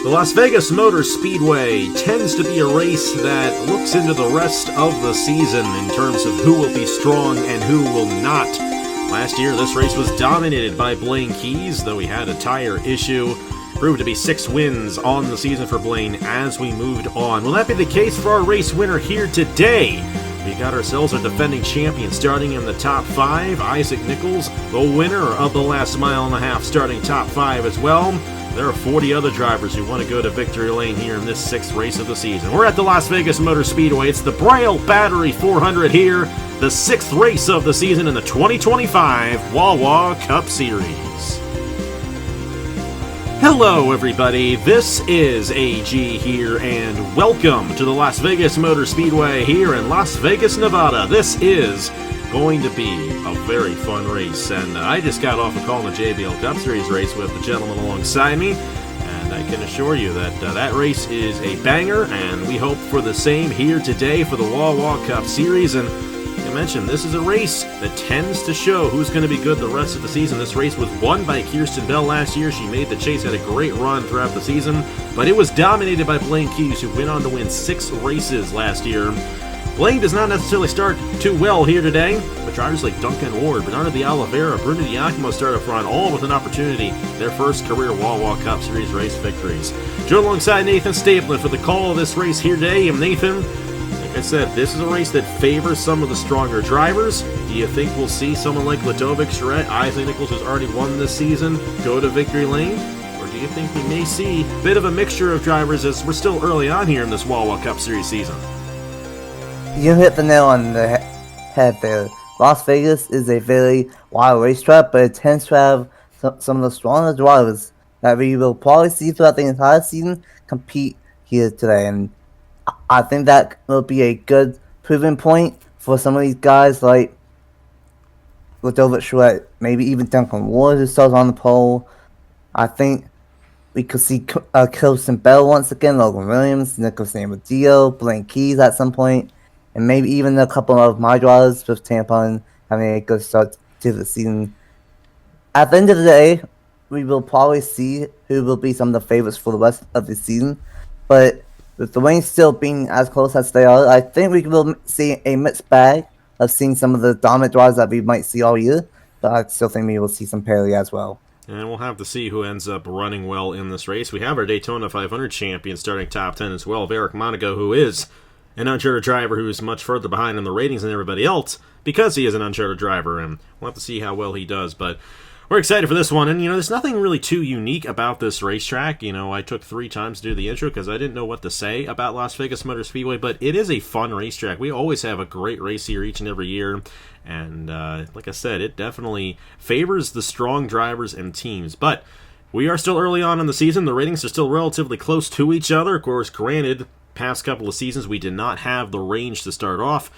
The Las Vegas Motor Speedway tends to be a race that looks into the rest of the season in terms of who will be strong and who will not. Last year, this race was dominated by Blaine Keys, though he had a tire issue. Proved to be 6 wins on the season for Blaine as we moved on. Will that be the case for our race winner here today? We got ourselves our defending champion starting in the top 5. Isaac Nichols, the winner of the last mile and a half, starting top 5 as well. There are 40 other drivers who want to go to victory lane here in this 6th race of the season. We're at the Las Vegas Motor Speedway. It's the Braille Battery 400 here, the 6th race of the season in the 2025 Wawa Cup Series. Hello everybody, this is AG here, and welcome to the Las Vegas Motor Speedway here in Las Vegas, Nevada. This is going to be a very fun race, and I just got off a call in the JBL Cup Series race with the gentleman alongside me, and I can assure you that that race is a banger, and we hope for the same here today for the Wawa Cup Series. And I mentioned this is a race that tends to show who's going to be good the rest of the season. This race was won by Kirsten Bell last year. She made the chase, had a great run throughout the season, but it was dominated by Blaine Keys, who went on to win 6 races last year. Blaine does not necessarily start too well here today, but drivers like Duncan Ward, Bernardo de Oliveira, Bruno Giacomo start up front, all with an opportunity, their first career Wawa Cup Series race victories. Joined alongside Nathan Stapleton for the call of this race here today. And Nathan, like I said, this is a race that favors some of the stronger drivers. Do you think we'll see someone like Ludovic Charette, Isaac Nichols, who's already won this season, go to victory lane? Or do you think we may see a bit of a mixture of drivers as we're still early on here in this Wawa Cup Series season? You hit the nail on the head there. Las Vegas is a very wild racetrack, but it tends to have some of the strongest drivers that we will probably see throughout the entire season compete here today. And I think that will be a good proving point for some of these guys like Ludovic Charette, maybe even Duncan Ward, who starts on the pole. I think we could see Kirsten Bell once again, Logan Williams, Nicholas Amadeo, Blaine Keys at some point. And maybe even a couple of my drivers with Tampon having a good start to the season. At the end of the day, we will probably see who will be some of the favorites for the rest of the season. But with the lanes still being as close as they are, I think we will see a mixed bag of seeing some of the dominant drivers that we might see all year. But I still think we will see some parity as well. And we'll have to see who ends up running well in this race. We have our Daytona 500 champion starting top 10 as well, Eric Monaco, who is an uncharted driver who's much further behind in the ratings than everybody else because he is an uncharted driver, and we'll have to see how well he does. But we're excited for this one, and there's nothing really too unique about this racetrack. I took 3 times to do the intro because I didn't know what to say about Las Vegas Motor Speedway, but it is a fun racetrack. We always have a great race here each and every year, and like I said, it definitely favors the strong drivers and teams. But we are still early on in the season. The ratings are still relatively close to each other. Of course, granted, past couple of seasons we did not have the range to start off,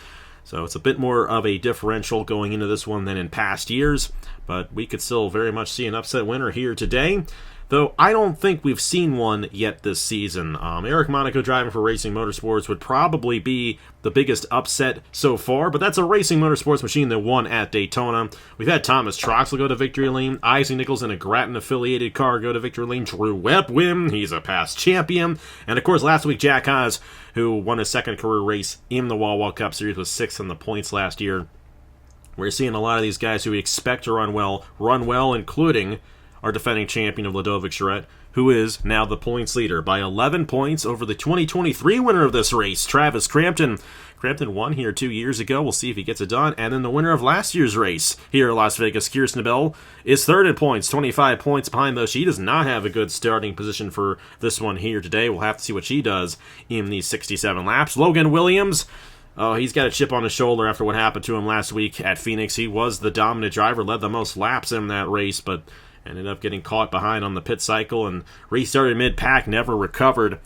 so it's a bit more of a differential going into this one than in past years, but we could still very much see an upset winner here today, though I don't think we've seen one yet this season. Eric Monaco driving for Racing Motorsports would probably be the biggest upset so far, but that's a Racing Motorsports machine that won at Daytona. We've had Thomas Troxel go to victory lane, Isaac Nichols in a Grattan-affiliated car go to victory lane, Drew Webb win, he's a past champion, and of course last week Jack Haas, who won his 2nd career race in the Wawa Cup Series, was 6th in the points last year. We're seeing a lot of these guys who we expect to run well, including our defending champion of Ludovic Charette, who is now the points leader by 11 points over the 2023 winner of this race, Travis Crampton. Crampton won here 2 years ago. We'll see if he gets it done. And then the winner of last year's race here at Las Vegas, Kirsten Bell, is 3rd in points, 25 points behind, though she does not have a good starting position for this one here today. We'll have to see what she does in these 67 laps. Logan Williams, he's got a chip on his shoulder after what happened to him last week at Phoenix. He was the dominant driver, led the most laps in that race, but ended up getting caught behind on the pit cycle and restarted mid-pack, never recovered.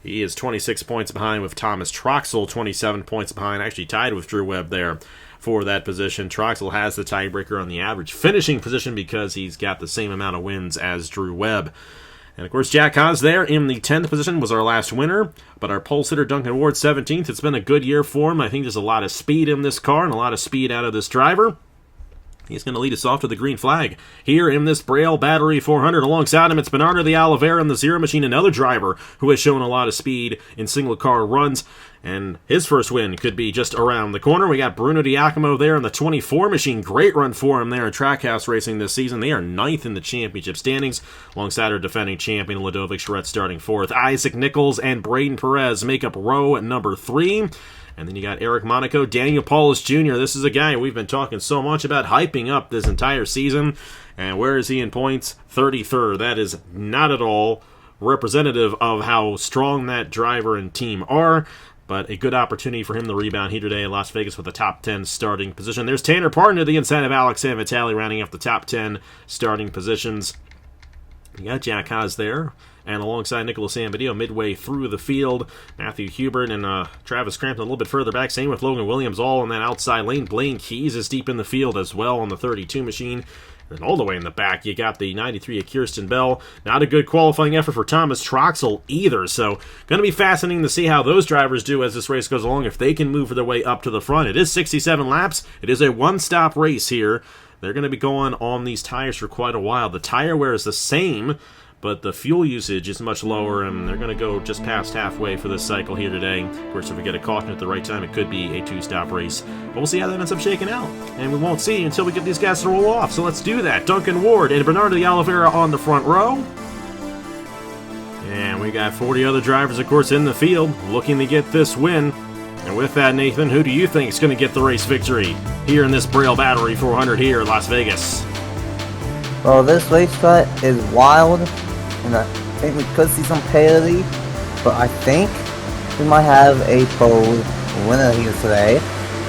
He is 26 points behind with Thomas Troxel, 27 points behind, actually tied with Drew Webb there for that position. Troxel has the tiebreaker on the average finishing position because he's got the same amount of wins as Drew Webb. And of course, Jack Haas there in the 10th position was our last winner, but our pole sitter Duncan Ward 17th. It's been a good year for him. I think there's a lot of speed in this car and a lot of speed out of this driver. He's going to lead us off to the green flag here in this Braille Battery 400. Alongside him, it's Bernardo de Oliveira in the Zero Machine, another driver who has shown a lot of speed in single-car runs. And his first win could be just around the corner. We got Bruno Diacomo there in the 24 Machine. Great run for him there at Trackhouse Racing this season. They are 9th in the championship standings, alongside our defending champion, Ludovic Charette, starting 4th. Isaac Nichols and Braden Perez make up row number 3. And then you got Eric Monaco, Daniel Paulus Jr. This is a guy we've been talking so much about, hyping up this entire season. And where is he in points? 33rd. That is not at all representative of how strong that driver and team are. But a good opportunity for him to rebound here today in Las Vegas with a top 10 starting position. There's Tanner Parton to the inside of Alex Vitale, rounding up the top 10 starting positions. You got Jack Haas there, and alongside Nicholas Amedeo midway through the field. Matthew Hubert and Travis Crampton a little bit further back. Same with Logan Williams all in that outside lane. Blaine Keys is deep in the field as well on the 32 Machine. And all the way in the back, you got the 93 of Kirsten Bell. Not a good qualifying effort for Thomas Troxel either. So, going to be fascinating to see how those drivers do as this race goes along, if they can move their way up to the front. It is 67 laps. It is a one-stop race here. They're going to be going on these tires for quite a while. The tire wear is the same, but the fuel usage is much lower, and they're going to go just past halfway for this cycle here today. Of course, if we get a caution at the right time, it could be a two-stop race. But we'll see how that ends up shaking out, and we won't see until we get these guys to roll off. So let's do that. Duncan Ward and Bernardo de Oliveira on the front row. And we got 40 other drivers, of course, in the field looking to get this win. And with that, Nathan, who do you think is going to get the race victory here in this Braille Battery 400 here in Las Vegas? Well, this racetrack is wild, and I think we could see some parity, but I think we might have a bold winner here today.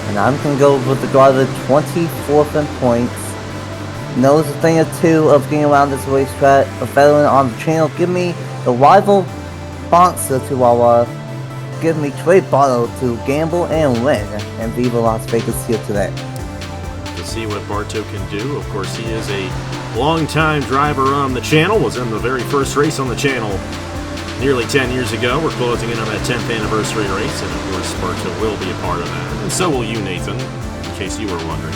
And I'm going to go with the driver 24th in points. Knows a thing or two of getting around this racetrack. A veteran on the channel. Give me the rival sponsor to Wawa. Give me Trey Barlow to gamble and win and Viva Las Vegas here today. To see what Bartow can do. Of course, he is a long-time driver on the channel. Was in the very first race on the channel nearly 10 years ago. We're closing in on that 10th anniversary race, and of course, Bartow will be a part of that. And so will you, Nathan, in case you were wondering.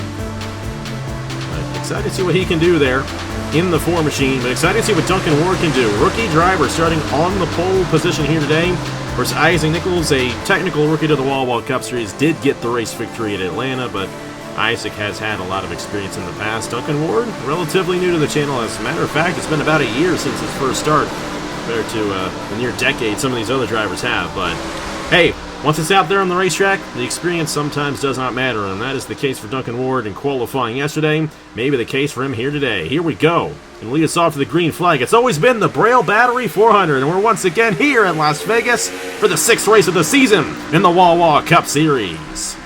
But excited to see what he can do there in the 4 Machine, but excited to see what Duncan Ward can do. Rookie driver starting on the pole position here today. Of course, Isaac Nichols, a technical rookie to the Wawa Cup Series, did get the race victory at Atlanta, but Isaac has had a lot of experience in the past. Duncan Ward, relatively new to the channel. As a matter of fact, it's been about a year since his first start, compared to the near decade some of these other drivers have. But hey, once it's out there on the racetrack, the experience sometimes does not matter, and that is the case for Duncan Ward in qualifying yesterday. Maybe the case for him here today. Here we go. And lead us off to the green flag. It's always been the Braille Battery 400, and we're once again here in Las Vegas for the 6th race of the season in the Wawa Cup Series.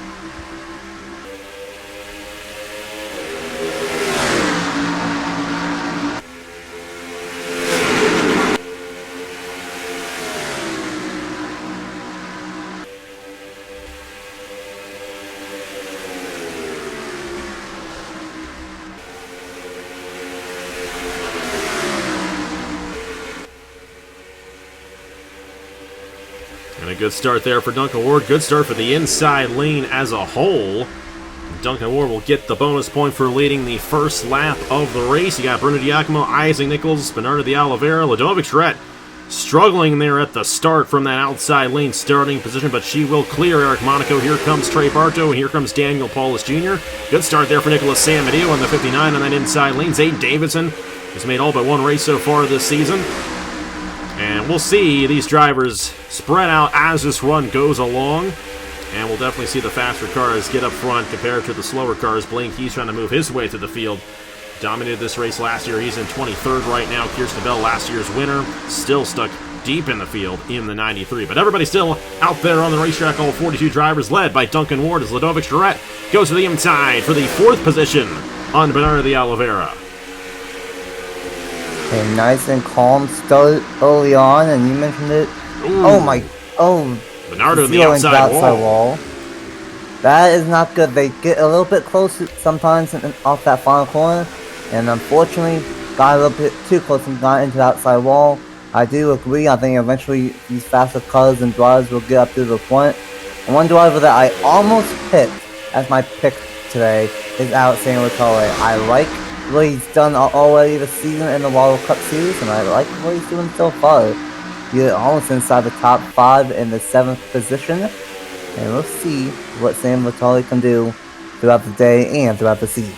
And a good start there for Duncan Ward. Good start for the inside lane as a whole. Duncan Ward will get the bonus point for leading the first lap of the race. You got Bruno Diacomo, Isaac Nichols, Bernardo de Oliveira, Ludovic Charette struggling there at the start from that outside lane starting position, but she will clear Eric Monaco. Here comes Trey Bartow, and here comes Daniel Paulus Jr. Good start there for Nicholas Samedeo on the 59 on that inside lane. Zayden Davidson has made all but one race so far this season. And we'll see these drivers spread out as this run goes along. And we'll definitely see the faster cars get up front compared to the slower cars. Blaine Keys trying to move his way through the field. Dominated this race last year. He's in 23rd right now. Kirsten Bell, last year's winner, still stuck deep in the field in the 93. But everybody's still out there on the racetrack. All 42 drivers led by Duncan Ward as Ludovic Charette goes to the inside for the 4th position on Bernardo de Oliveira. A nice and calm start early on, and you mentioned it. Ooh. Bernardo in the outside wall. That is not good. They get a little bit close sometimes off that final corner, and unfortunately got a little bit too close and got into the outside wall. I do agree. I think eventually these faster cars and drivers will get up to the front. And one driver that I almost picked as my pick today is outstanding with Vitale. I like what he's done already this season in the Wawa Cup Series, and I like what he's doing so far. He's almost inside the top 5 in the 7th position, and we'll see what Sam Vitale can do throughout the day and throughout the season.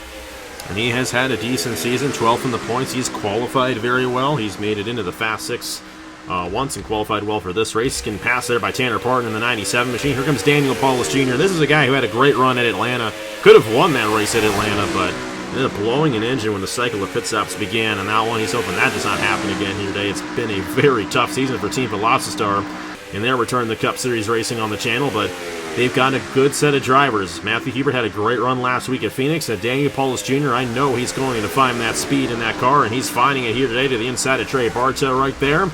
And he has had a decent season, 12th in the points. He's qualified very well. He's made it into the Fast 6 once and qualified well for this race. Getting passed there by Tanner Parton in the 97 machine. Here comes Daniel Paulus Jr. This is a guy who had a great run at Atlanta. Could have won that race at Atlanta, but ended up blowing an engine when the cycle of pit stops began. And that one, he's hoping that does not happen again here today. It's been a very tough season for Team Velocity in their return to the Cup Series racing on the channel, but they've got a good set of drivers. Matthew Hubert had a great run last week at Phoenix, and Daniel Paulus Jr., I know he's going to find that speed in that car, and he's finding it here today to the inside of Trey Bartow right there.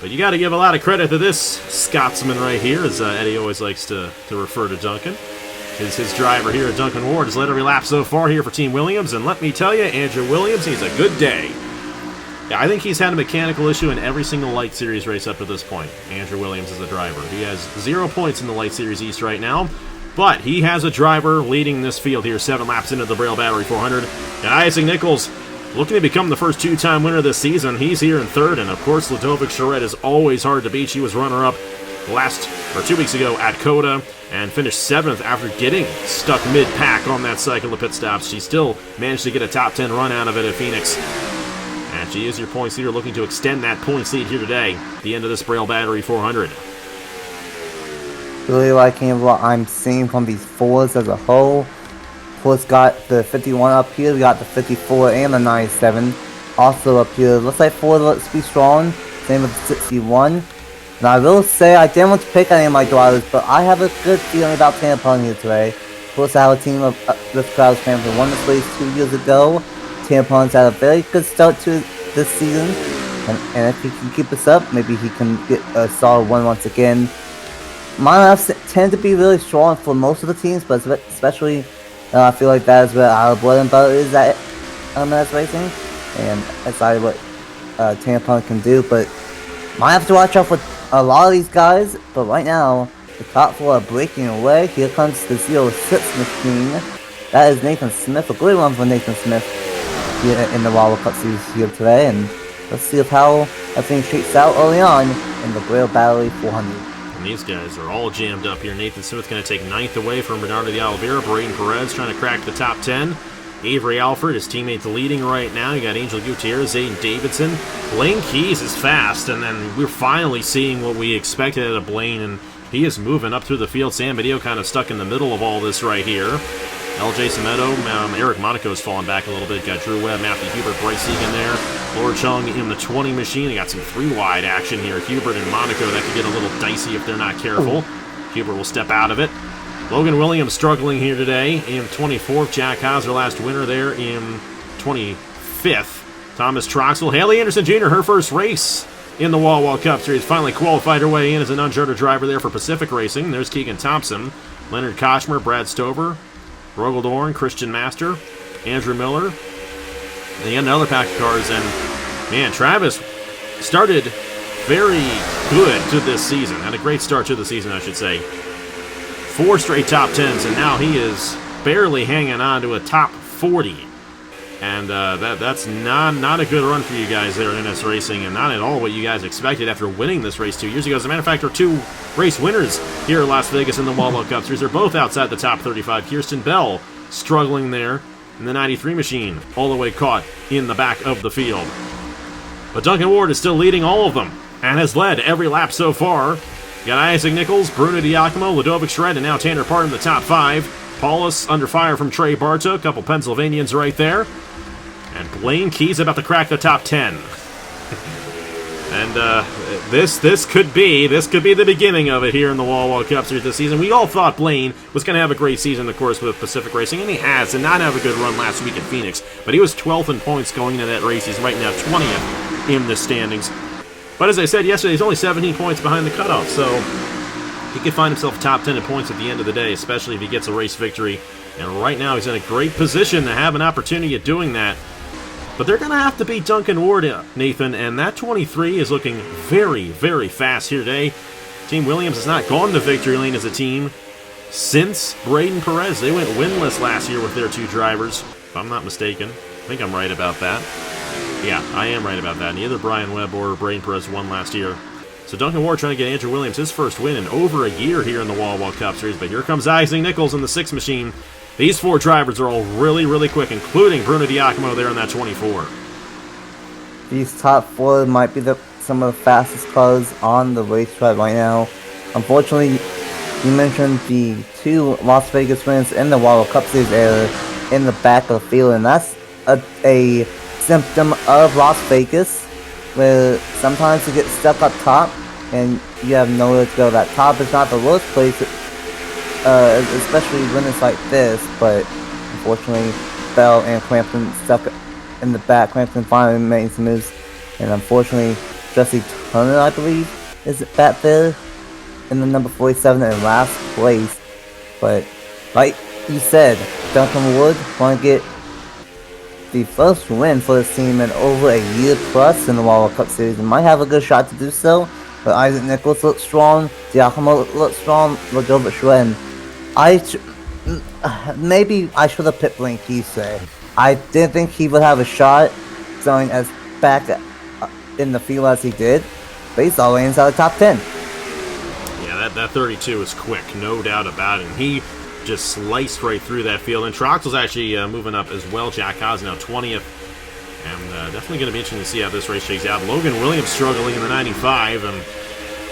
But you got to give a lot of credit to this Scotsman right here, as Eddie always likes to refer to Duncan. His driver here, Duncan Ward, has led every lap so far here for Team Williams, and let me tell you, Andrew Williams, he's a good day. Yeah, I think he's had a mechanical issue in every single Light Series race up to this point. Andrew Williams is a driver. He has 0 points in the Light Series East right now, but he has a driver leading this field here 7 laps into the Braille Battery 400. And Isaac Nichols looking to become the first 2-time winner this season. He's here in 3rd, and of course Ludovic Charette is always hard to beat. She was runner-up 2 weeks ago at Coda and finished 7th after getting stuck mid-pack on that cycle of pit stops. She still managed to get a top 10 run out of it at Phoenix. And she is your points leader, looking to extend that points lead here today at the end of this Braille Battery 400. Really liking what I'm seeing from these fours as a whole. Plus got the 51 up here, we got the 54 and the 97 also up here. Looks like Ford looks to be strong, same with the 61. And I will say, I didn't want to pick any of my drivers, but I have a good feeling about Tampa here today. Plus I have a team of this crowd's fans who won this race 2 years ago. Tampon's had a very good start to this season, and if he can keep this up, maybe he can get a solid one once again. Lineups tend to be really strong for most of the teams, but especially I feel like that is where our bread and butter is at LMS Racing, and that's what Tampon can do. But might have to watch out for a lot of these guys. But right now, the top 4 are breaking away. Here comes the 06 machine. That is Nathan Smith, a great run for Nathan Smith here in the Wawa Cup Series here today, and let's see how everything shakes out early on in the Braille Battery 400. And these guys are all jammed up here. Nathan Smith going to take 9th away from Bernardo de Oliveira. Braden Perez trying to crack the top 10. Avery Alford, his teammate, leading right now. You got Angel Gutierrez, Aiden Davidson. Blaine Keys is fast, and then we're finally seeing what we expected out of Blaine, and he is moving up through the field. Sam Badillo kind of stuck in the middle of all this right here. LJ Semedo, Eric Monaco's fallen back a little bit. Got Drew Webb, Matthew Hubert, Bryce Egan there. Laura Chung in the 20 machine. They got some 3-wide action here. Hubert and Monaco, that could get a little dicey if they're not careful. Hubert will step out of it. Logan Williams struggling here today in 24th. Jack Haas, last winner there in 25th. Thomas Troxel. Haley Anderson Jr., her first race in the Wawa Cup Series. Finally qualified her way in as an uncharted driver there for Pacific Racing. There's Keegan Thompson, Leonard Koshmer, Brad Stover, Rogaldorn, Christian Master, Andrew Miller, and yet another pack of cars. And man, Travis started very good to this season. Had a great start to the season, I should say. 4 straight top 10s, and now he is barely hanging on to a top 40. And that's not a good run for you guys there at NS Racing, and not at all what you guys expected after winning this race 2 years ago. As a matter of fact, there are 2 race winners here in Las Vegas in the Wawa Cup Series. They're both outside the top 35. Kirsten Bell struggling there in the 93 machine, all the way caught in the back of the field. But Duncan Ward is still leading all of them, and has led every lap so far. You got Isaac Nichols, Bruno Diacomo, Ludovic Shred, and now Tanner Parton in the top 5. Paulus under fire from Trey Bartow, a couple Pennsylvanians right there. And Blaine Keys about to crack the top 10. And this could be the beginning of it here in the Wawa Cup Series this season. We all thought Blaine was going to have a great season, of course, with Pacific Racing, and he has, and not have a good run last week at Phoenix. But he was 12th in points going into that race. He's right now 20th in the standings. But as I said yesterday, he's only 17 points behind the cutoff, so he could find himself top 10 in points at the end of the day, especially if he gets a race victory. And right now he's in a great position to have an opportunity at doing that. But they're going to have to beat Duncan Ward, Nathan, and that 23 is looking very, very fast here today. Team Williams has not gone to victory lane as a team since Braden Perez. They went winless last year with their 2 drivers, if I'm not mistaken. I think I'm right about that. Yeah, I am right about that. Neither Brian Webb or Braden Perez won last year. So Duncan Ward trying to get Andrew Williams his first win in over a year here in the Wawa Cup Series. But here comes Isaac Nichols in the 6 machine. These 4 drivers are all really, really quick, including Bruno Diacomo there in that 24. These top 4 might be some of the fastest cars on the racetrack right now. Unfortunately, you mentioned the 2 Las Vegas wins in the Wawa Cup Series era in the back of the field, and that's a symptom of Las Vegas, where sometimes you get stuck up top and you have nowhere to go. That top is not the worst place, especially when it's like this, but unfortunately Bell and Crampton stuck in the back. Crampton finally made some moves, and unfortunately Jesse Turner, I believe, is back there in the number 47 in last place. But like you said, Duncan Wood want to get the first win for this team in over a year plus in the Wawa Cup Series, and might have a good shot to do so. But Isaac Nichols looks strong, Diacomo looks strong, Ladovic Schwinn. Maybe I should have picked Blaine Keesey. I didn't think he would have a shot going as back in the field as he did, but he's always inside the top 10. Yeah, that 32 is quick, no doubt about it. And he just sliced right through that field. And Troxel's actually moving up as well. Jack Haas now 20th. And definitely going to be interesting to see how this race shakes out. Logan Williams struggling in the 95, and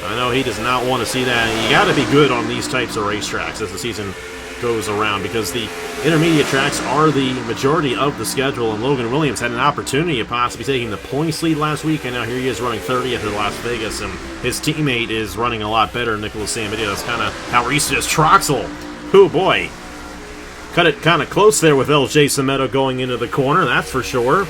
I know he does not want to see that. And you got to be good on these types of racetracks as the season goes around, because the intermediate tracks are the majority of the schedule, and Logan Williams had an opportunity of possibly taking the points lead last week, and now here he is running 30th at Las Vegas, and his teammate is running a lot better, Nicholas Sambidio. That's kind of how recent is Troxel. Oh boy, cut it kind of close there with LJ Cemento going into the corner, that's for sure.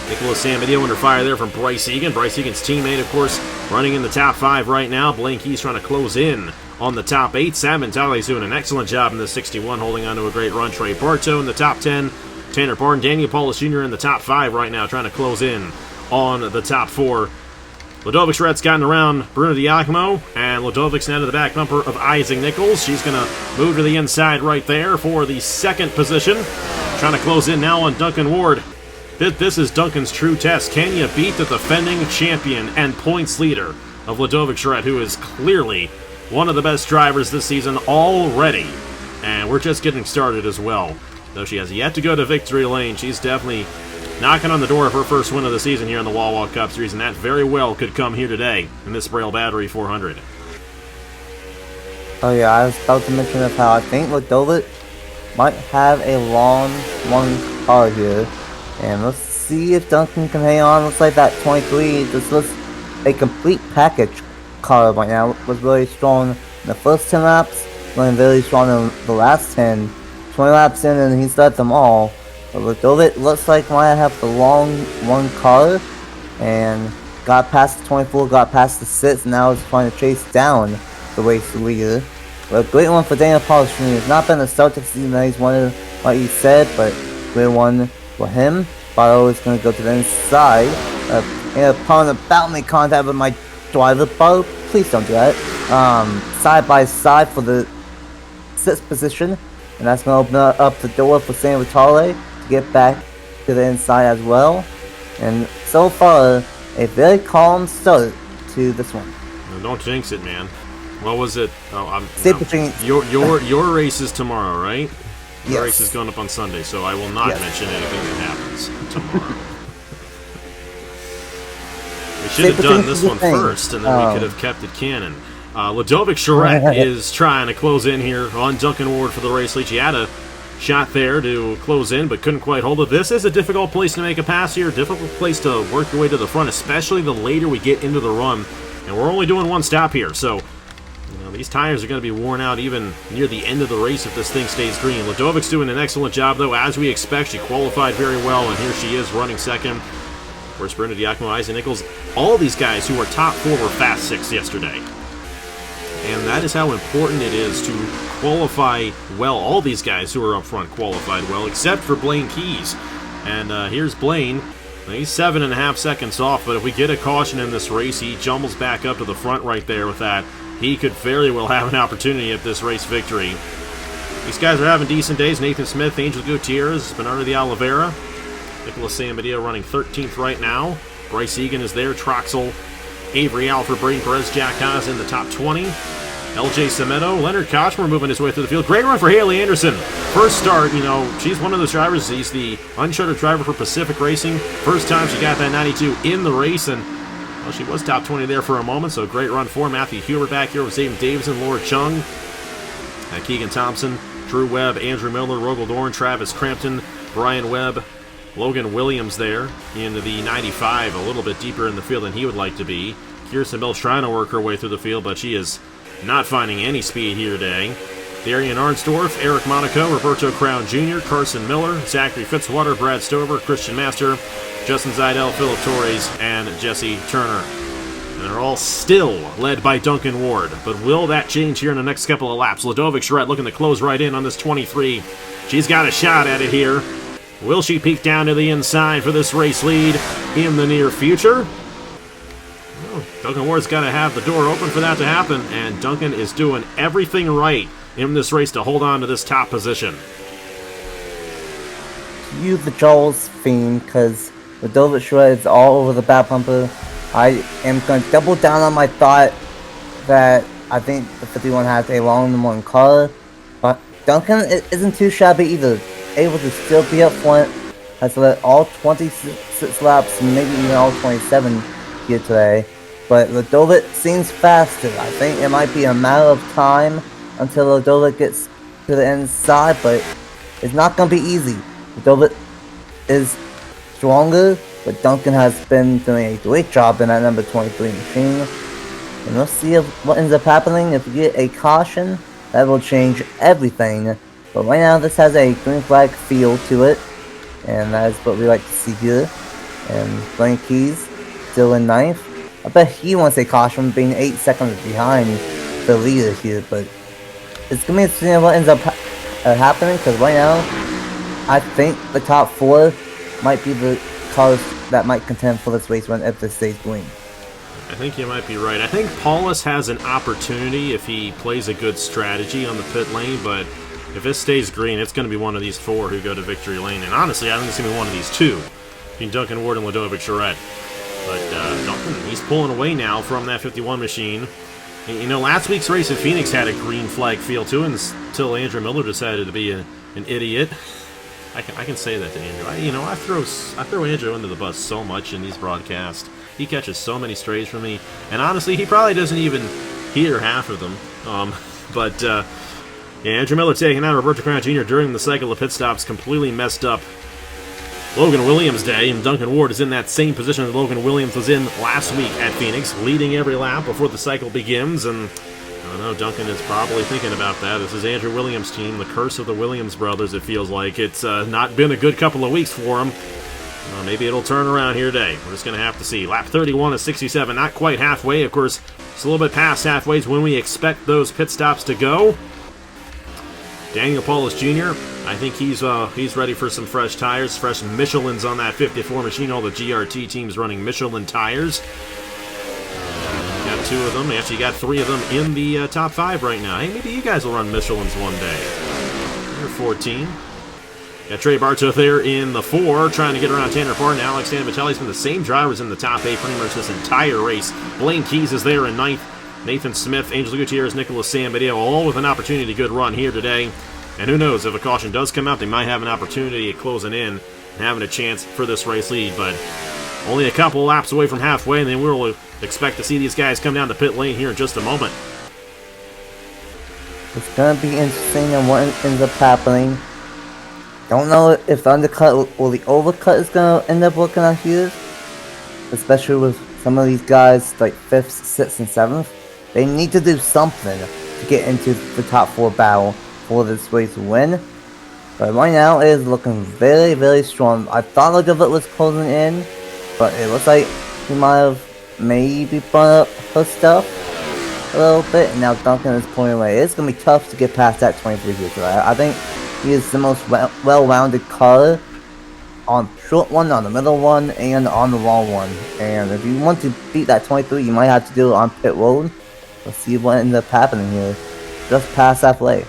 Nicholas Sambidio under fire there from Bryce Egan. Bryce Egan's teammate, of course, running in the top 5 right now. Blaine Keyes trying to close in on the top 8. Sam Ventale's doing an excellent job in the 61, holding on to a great run. Trey Bartow in the top 10. Tanner Barton, Daniel Paulus Jr. in the top 5 right now, trying to close in on the top 4. Ladovic Schred's gotten around Bruno Diacomo, and Ladovic's now to the back bumper of Isaac Nichols. She's going to move to the inside right there for the 2nd position. Trying to close in now on Duncan Ward. This is Duncan's true test. Can you beat the defending champion and points leader of Ladovic Schred, who is clearly one of the best drivers this season already? And we're just getting started as well. Though she has yet to go to victory lane, she's definitely knocking on the door of her first win of the season here in the Wawa Cup Series, and that very well could come here today in this Braille Battery 400. Oh yeah, I was about to mention how I think Ladovic might have a long one car here. And let's see if Duncan can hang on. Looks like that 23, this was a complete package car right now. Was really strong in the first 10 laps, running very strong in the last 10. 20 laps in and he's led them all. But Ladovic looks like might have the long one car, and got past the 24, got past the 6, and now is trying to chase down the race leader. But a great one for Daniel Paulus Jr. It's not been a start to the season that he's wanted, like you said, but great one for him. Barrow is going to go to the inside. And upon about me contact with my driver, Barrow, please don't do that. Side by side for the 6th position. And that's going to open up the door for San Vitale to get back to the inside as well. And so far, a very calm start to this one. No, don't jinx it, man. What was it? Oh, your race is tomorrow, right? The race is going up on Sunday, so I will not mention anything that happens tomorrow. We should have done this one first, and then we could have kept it canon. Ladovic Schred is trying to close in here on Duncan Ward for the race lead. She had a shot there to close in, but couldn't quite hold it. This is a difficult place to make a pass here, difficult place to work your way to the front, especially the later we get into the run. And we're only doing one stop here, so these tires are going to be worn out even near the end of the race if this thing stays green. Ladovic's doing an excellent job, though, as we expect. She qualified very well, and here she is running 2nd. Of course, Bruno Diacomo, Isaac Nichols, all these guys who were top 4 were fast 6 yesterday. And that is how important it is to qualify well. All these guys who are up front qualified well, except for Blaine Keyes. And here's Blaine He's 7.5 seconds off, but if we get a caution in this race, he jumbles back up to the front right there with that. He could very well have an opportunity at this race victory. These guys are having decent days. Nathan Smith, Angel Gutierrez, Bernardo de Oliveira, Nicholas Sambadio running 13th right now. Bryce Egan is there. Troxel, Avery Alford, Brady Perez, Jack Haas in the top 20. LJ Cemento, Leonard Kochmer moving his way through the field. Great run for Haley Anderson. First start, she's one of those drivers. He's the uncharted driver for Pacific Racing. First time she got that 92 in the race, and well, she was top 20 there for a moment, so great run for Matthew Huber back here with Zayden Davidson, Laura Chung, Keegan Thompson, Drew Webb, Andrew Miller, Rogel Dorn, Travis Crampton, Brian Webb, Logan Williams there into the 95, a little bit deeper in the field than he would like to be. Kirsten Bell trying to work her way through the field, but she is not finding any speed here today. Darian Arnsdorf, Eric Monaco, Roberto Crown Jr., Carson Miller, Zachary Fitzwater, Brad Stover, Christian Master, Justin Zidell, Philip Torres, and Jesse Turner. And they're all still led by Duncan Ward. But will that change here in the next couple of laps? Ladovic Charette looking to close right in on this 23. She's got a shot at it here. Will she peek down to the inside for this race lead in the near future? Well, Duncan Ward's got to have the door open for that to happen, and Duncan is doing everything right in this race to hold on to this top position. Use the Charles theme, because Ladovic Charette is all over the back bumper. I am going to double down on my thought that I think the 51 has a long car, but Duncan isn't too shabby either. Able to still be up front, has led all 26 laps, maybe even all 27 here today. But Ladovic seems faster. I think it might be a matter of time until Ladovic gets to the inside, but it's not going to be easy. Ladovic is stronger, but Duncan has been doing a great job in that number 23 machine. And we'll see what ends up happening. If we get a caution, that will change everything. But right now, this has a green flag feel to it, and that is what we like to see here. And Blaine Keys still in 9th. I bet he wants a caution, being 8 seconds behind the leader here, but it's going to be interesting what ends up happening, because right now, I think the top 4 might be the cars that might contend for this race run if this stays green. I think you might be right. I think Paulus has an opportunity if he plays a good strategy on the pit lane, but if this stays green, it's going to be one of these 4 who go to victory lane. And honestly, I think it's going to be one of these 2, between Duncan Ward and Ladovic Charette. But Duncan, he's pulling away now from that 51 machine. And, last week's race in Phoenix had a green flag feel to it until Andrew Miller decided to be an idiot. I can say that to Andrew. I throw Andrew under the bus so much in these broadcasts. He catches so many strays from me, and honestly, he probably doesn't even hear half of them. Andrew Miller taking out Roberto Crown Jr. during the cycle of pit stops, completely messed up Logan Williams' day, and Duncan Ward is in that same position that Logan Williams was in last week at Phoenix, leading every lap before the cycle begins, and I don't know, Duncan is probably thinking about that. This is Andrew Williams' team, the curse of the Williams brothers, it feels like. It's not been a good couple of weeks for them. Maybe it'll turn around here today. We're just going to have to see. Lap 31 is 67, not quite halfway. Of course, it's a little bit past halfway is when we expect those pit stops to go. Daniel Paulus Jr., I think he's ready for some fresh tires, fresh Michelins on that 54 machine. All the GRT teams running Michelin tires. Got 2 of them. Actually, got 3 of them in the top 5 right now. Hey, maybe you guys will run Michelins one day. You're 14. Got Trey Bartow there in the 4, trying to get around Tanner Parton. Alex Danvitelli's been the same drivers in the top 8 pretty much this entire race. Blaine Keys is there in 9th. Nathan Smith, Angel Gutierrez, Nicholas Sambadio, all with an opportunity to good run here today. And who knows, if a caution does come out, they might have an opportunity at closing in and having a chance for this race lead. But only a couple laps away from halfway, and then we'll expect to see these guys come down the pit lane here in just a moment. It's going to be interesting on what ends up happening. Don't know if the undercut or the overcut is going to end up working out here. Especially with some of these guys like 5th, 6th, and 7th. They need to do something to get into the top 4 battle for this race win. But right now it is looking very, very strong. I thought Ladovic was closing in, but it looks like he might have maybe brought up her stuff a little bit, and now Duncan is pulling away. It's going to be tough to get past that 23 here. So I think he is the most well-rounded car on short one, on the middle one, and on the long one. And if you want to beat that 23, you might have to do it on pit road. Let's see what ends up happening here. Just past halfway.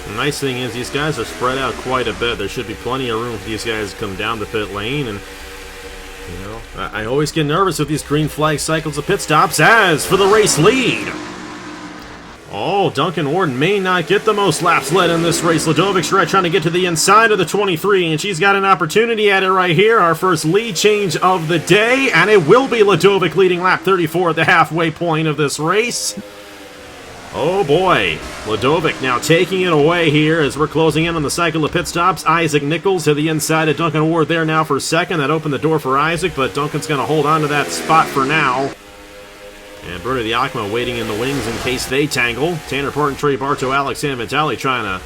The nice thing is these guys are spread out quite a bit. There should be plenty of room for these guys to come down the pit lane. And, you know, I always get nervous with these green flag cycles of pit stops. As for the race lead, oh, Duncan Ward may not get the most laps led in this race. Ludovic Charette trying to get to the inside of the 23, and she's got an opportunity at it right here. Our first lead change of the day, and it will be Ludovic leading lap 34 at the halfway point of this race. Oh boy, Ludovic now taking it away here as we're closing in on the cycle of pit stops. Isaac Nichols to the inside of Duncan Ward there now for second. That opened the door for Isaac, but Duncan's going to hold on to that spot for now. And Bruno Diacma waiting in the wings in case they tangle. Tanner Parton, Trey Bartow, Alex Sanvitali trying to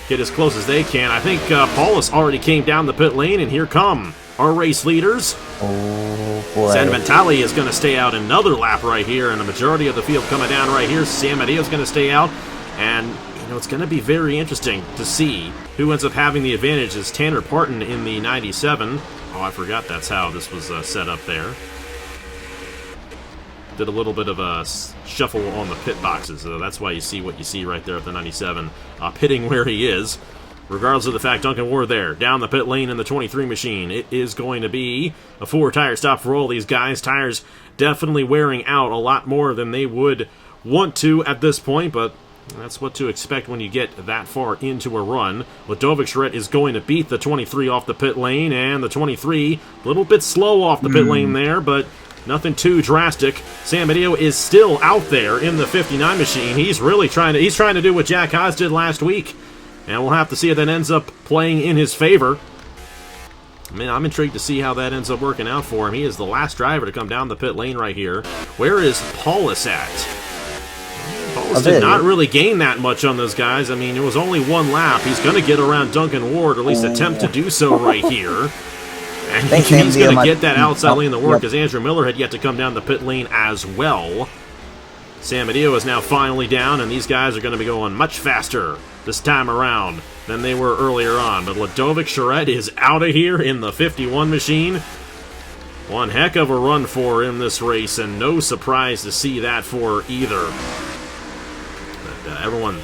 get as close as they can. I think Paulus already came down the pit lane, and here come our race leaders. Oh boy. Sanvitali is going to stay out another lap right here, and the majority of the field coming down right here. Sam Medeiros going to stay out, and you know it's going to be very interesting to see who ends up having the advantage. Is Tanner Parton in the 97? Oh, I forgot that's how this was set up there. Did a little bit of a shuffle on the pit boxes, so that's why you see what you see right there at the 97, pitting where he is. Regardless of the fact, Duncan Ward there, down the pit lane in the 23 machine. It is going to be a 4-tire stop for all these guys. Tires definitely wearing out a lot more than they would want to at this point, but that's what to expect when you get that far into a run. Ludovic Charette is going to beat the 23 off the pit lane, and the 23 a little bit slow off the pit lane there, but nothing too drastic. Sam Medeiros is still out there in the 59 machine. He's really trying to do what Jack Haas did last week. And we'll have to see if that ends up playing in his favor. I mean, I'm intrigued to see how that ends up working out for him. He is the last driver to come down the pit lane right here. Where is Paulus at? Paulus did not really gain that much on those guys. I mean, it was only one lap. He's going to get around Duncan Ward, or at least attempt to do so right here. And he's going to get that outside lane to work, as Andrew Miller had yet to come down the pit lane as well. Sam Medeiros is now finally down, and these guys are going to be going much faster this time around than they were earlier on. But Ludovic Charette is out of here in the 51 machine. One heck of a run for in this race, and no surprise to see that for either. But, everyone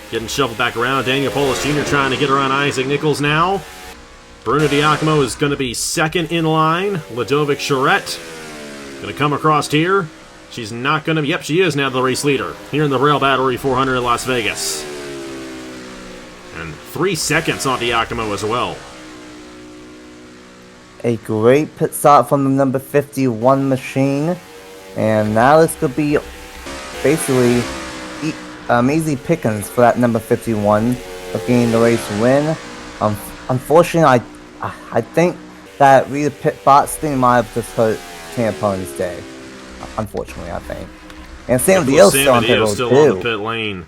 getting shuffled back around. Daniel Paulus Jr. trying to get around Isaac Nichols now. Bruno Diacmo is going to be second in line. Ludovic Charette going to come across here. She's not going to... Yep, she is now the race leader here in the Braille Battery 400 in Las Vegas. And 3 seconds on Diacmo as well. A great pit stop from the number 51 machine. And now this could be basically easy pickings for that number 51 of getting the race win. Unfortunately, I think that Rita pit box thing might have just hurt Tanner Parton's day. Unfortunately, I think. And Sam Medeiros still on the pit lane.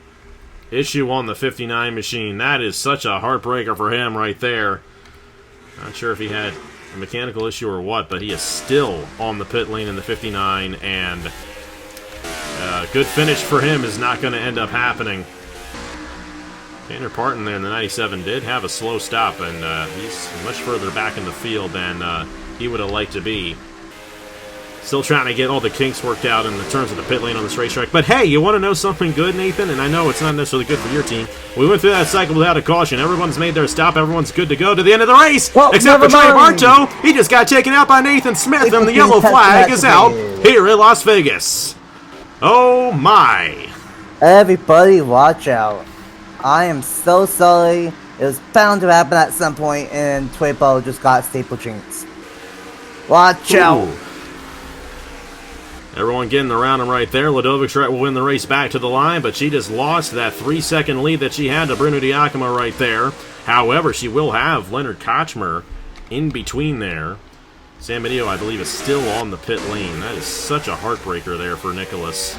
Issue on the 59 machine. That is such a heartbreaker for him right there. Not sure if he had a mechanical issue or what, but he is still on the pit lane in the 59, and good finish for him is not going to end up happening. Tanner Parton there in the 97 did have a slow stop, and he's much further back in the field than he would have liked to be. Still trying to get all the kinks worked out in the terms of the pit lane on this racetrack. But hey, you want to know something good, Nathan? And I know it's not necessarily good for your team. We went through that cycle without a caution. Everyone's made their stop. Everyone's good to go to the end of the race. Well, except for Trey Bartow. He just got taken out by Nathan Smith, and the yellow flag is out here in Las Vegas. Oh my. Everybody watch out. I am so sorry. It was bound to happen at some point, and Trey Bartow just got staple jinx. Watch out. Everyone getting around him right there. Ludovic Charette will win the race back to the line, but she just lost that 3-second lead that she had to Bruno Diacmo right there. However, she will have Leonard Kochmer in between there. Sam Medeiros, I believe, is still on the pit lane. That is such a heartbreaker there for Nicholas.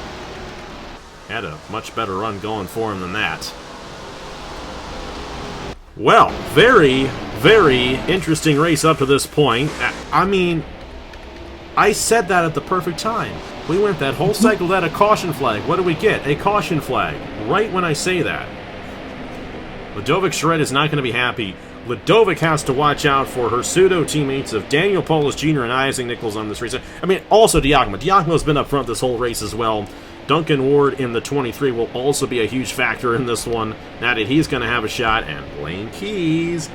Had a much better run going for him than that. Well, very, very interesting race up to this point. I mean, I said that at the perfect time. We went that whole cycle without a caution flag. What do we get? A caution flag. Right when I say that. Ludovic Charette is not going to be happy Ludovic has to watch out for her pseudo-teammates of Daniel Paulus Jr. and Isaac Nichols on this race. I mean, also Diacomo. Diacomo's been up front this whole race as well. Duncan Ward in the 23 will also be a huge factor in this one, now that he's going to have a shot. And Blaine Keys,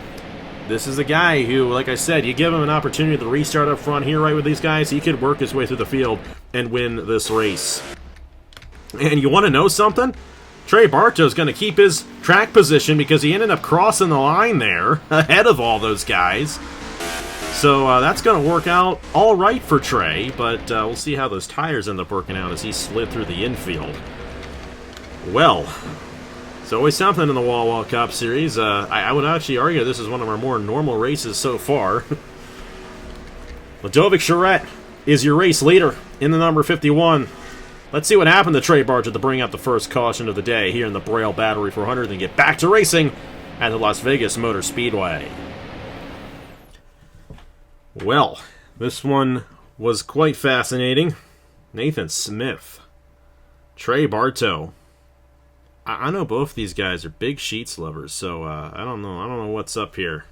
this is a guy who, like I said, you give him an opportunity to restart up front here right with these guys, he could work his way through the field and win this race. And you want to know something? Trey Bartow's going to keep his track position because he ended up crossing the line there ahead of all those guys. So that's going to work out all right for Trey, but we'll see how those tires end up working out as he slid through the infield. Well, it's always something in the Wawa Cup Series. I would actually argue this is one of our more normal races so far. Ludovic Charette is your race leader in the number 51. Let's see what happened to Trey Bartow to bring up the first caution of the day here in the Braille Battery 400 and get back to racing at the Las Vegas Motor Speedway. Well, this one was quite fascinating. Nathan Smith, Trey Bartow. I know both these guys are big sheets lovers, so I don't know what's up here.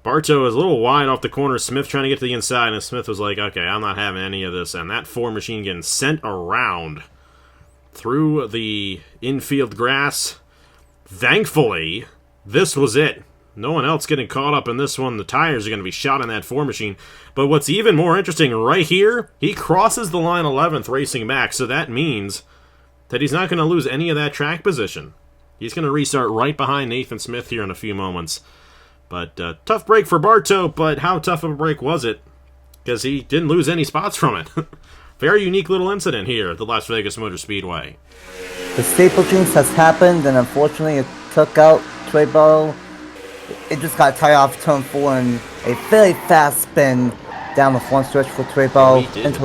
Bartow is a little wide off the corner. Smith trying to get to the inside, and Smith was like, okay, I'm not having any of this. And that Ford machine getting sent around through the infield grass. Thankfully, this was it. No one else getting caught up in this one. The tires are going to be shot in that Ford machine. But what's even more interesting, right here, he crosses the line 11th racing back. So that means that he's not going to lose any of that track position. He's going to restart right behind Nathan Smith here in a few moments. But tough break for Bartow, but how tough of a break was it? Because he didn't lose any spots from it. Very unique little incident here at the Las Vegas Motor Speedway. The staple jinx has happened, and unfortunately it took out Trey Bartow. It just got tied off turn 4 and a very fast spin down the front stretch for Trey Bartow into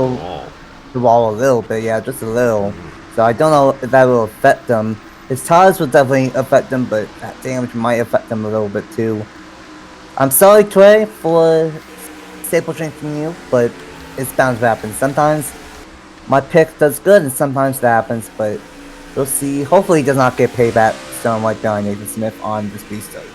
the wall a little bit, yeah, just a little. So I don't know if that will affect them. His tires will definitely affect them, but that damage might affect them a little bit too. I'm sorry, Trey, for staple jinxing you, but it's bound to happen. Sometimes my pick does good, and sometimes that happens, but we'll see. Hopefully he does not get payback starting right behind Nathan Smith on this restart.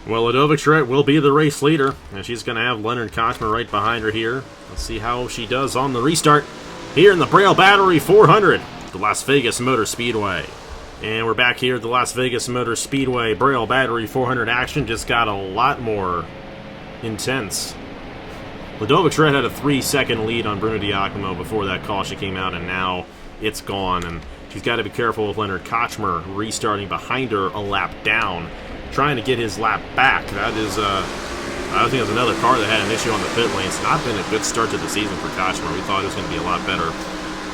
Well, Ludovic Charette will be the race leader, and she's going to have Leonard Kochmer right behind her here. Let's see how she does on the restart here in the Braille Battery 400, the Las Vegas Motor Speedway. And we're back here at the Las Vegas Motor Speedway. Braille Battery 400 action just got a lot more intense. Ludovic Charette had a 3-second lead on Bruno Diacomo before that caution came out, and now it's gone. And she's got to be careful with Leonard Kochmer restarting behind her a lap down, trying to get his lap back. That is, I think there's another car that had an issue on the pit lane. It's not been a good start to the season for Kochmer. We thought it was going to be a lot better.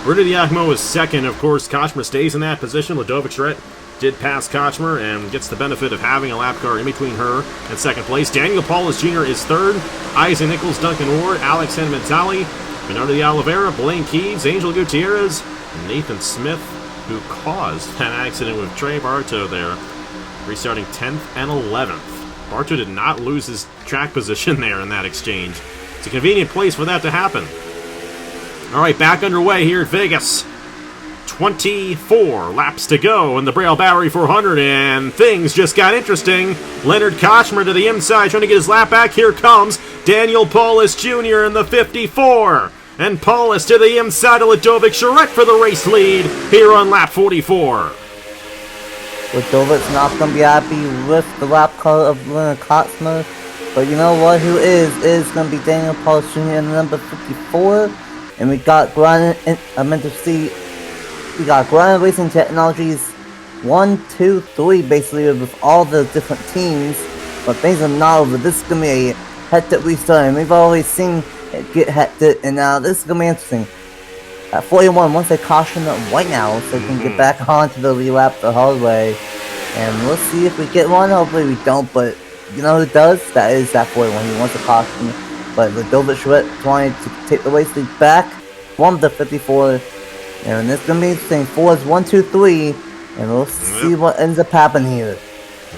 Bruno Diacomo is second. Of course, Kochmer stays in that position. Ludovic Charette did pass Kochmer and gets the benefit of having a lap car in between her and second place. Daniel Paulus Jr. is third. Isaac Nichols, Duncan Ward, Alex Henmentali, Bernardo de Oliveira, Blaine Keys, Angel Gutierrez, and Nathan Smith, who caused that accident with Trey Bartow there, restarting 10th and 11th. Bartow did not lose his track position there in that exchange. It's a convenient place for that to happen. All right, back underway here at Vegas. 24 laps to go in the Braille Battery 400, and things just got interesting. Leonard Kochmer to the inside, trying to get his lap back. Here comes Daniel Paulus Jr. in the 54. And Paulus to the inside of Ludovic Charette for the race lead here on lap 44. Ludovic's not going to be happy with the lap car of Leonard Kochmer, but you know what? Who is going to be Daniel Paulus Jr. in the number 54. And we got Granite Racing Technologies 1, 2, 3 basically with all the different teams. But things are not over. This is going to be a hectic restart, and we've always seen it get hectic, and now this is going to be interesting. At 41, once they caution them right now, so they can get back onto the relap the hard way. And we'll see if we get one. Hopefully we don't, but you know who does? That is that 41. He wants a caution. But Ludovic Charette trying to take the race lead back from the 54. And this is going to be interesting. 4 is 1, 2, 3. And we'll see what ends up happening here.